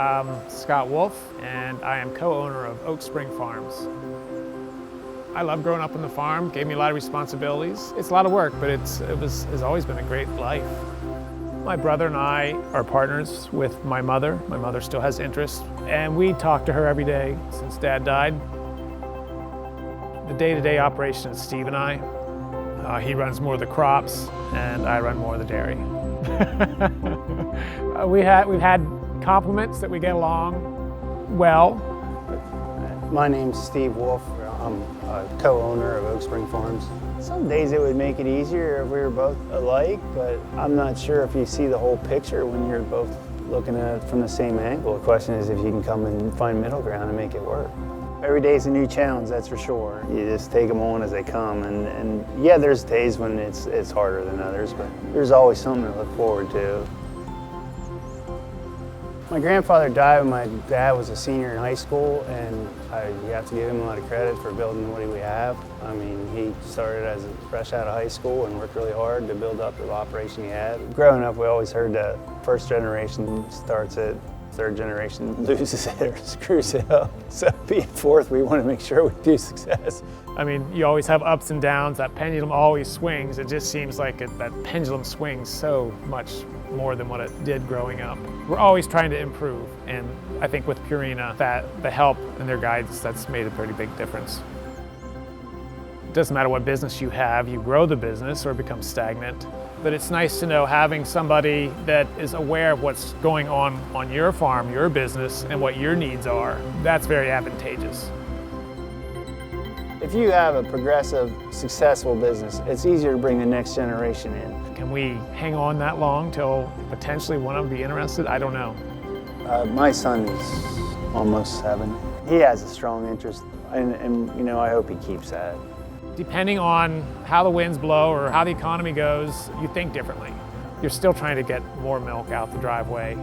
I'm Scott Wolfe, and I am co-owner of Oak Spring Farms. I love growing up on the farm, gave me a lot of responsibilities. It's a lot of work, but it's always been a great life. My brother and I are partners with my mother. My mother still has interest, and we talk to her every day since Dad died. The day-to-day operation is Steve and I. He runs more of the crops, and I run more of the dairy. We've had compliments that we get along well. My name's Steve Wolfe. I'm a co-owner of Oak Spring Farms. Some days it would make it easier if we were both alike, but I'm not sure if you see the whole picture when you're both looking at it from the same angle. The question is if you can come and find middle ground and make it work. Every day's a new challenge, that's for sure. You just take them on as they come, and yeah, there's days when it's harder than others, but there's always something to look forward to. My grandfather died when my dad was a senior in high school, and you have to give him a lot of credit for building what we have. I mean, he started as fresh out of high school and worked really hard to build up the operation he had. Growing up, we always heard that first generation starts it, third generation loses it or screws it up. So being fourth, we want to make sure we do success. I mean, you always have ups and downs. That pendulum always swings. It just seems like that pendulum swings so much more than what it did growing up. We're always trying to improve, and I think with Purina, the help and their guidance, that's made a pretty big difference. It doesn't matter what business you have, you grow the business or become stagnant, but it's nice to know having somebody that is aware of what's going on your farm, your business, and what your needs are. That's very advantageous. If you have a progressive, successful business, it's easier to bring the next generation in. Can we hang on that long till potentially one of them be interested? I don't know. My son is almost 7. He has a strong interest, and you know, I hope he keeps that. Depending on how the winds blow or how the economy goes, you think differently. You're still trying to get more milk out the driveway.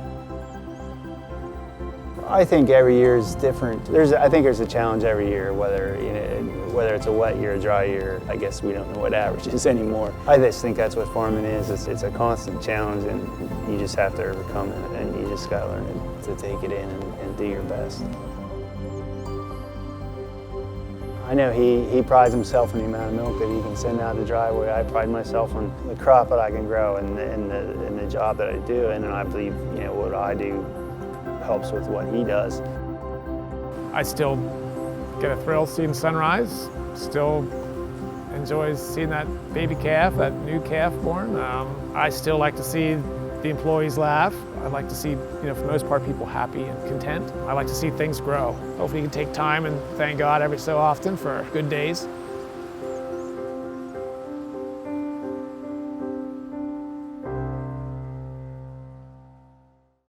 I think every year is different. I think there's a challenge every year, whether it's a wet year or a dry year. I guess we don't know what average is anymore. I just think that's what farming is. It's a constant challenge, and you just have to overcome it, and you just got to learn to take it in and do your best. I know he prides himself on the amount of milk that he can send out the driveway. I pride myself on the crop that I can grow and the job that I do, and I believe what I do helps with what he does. I still get a thrill seeing sunrise, still enjoy seeing that baby calf, that new calf born. I still like to see the employees laugh. I like to see, for the most part, people happy and content. I like to see things grow. Hopefully you can take time and thank God every so often for good days.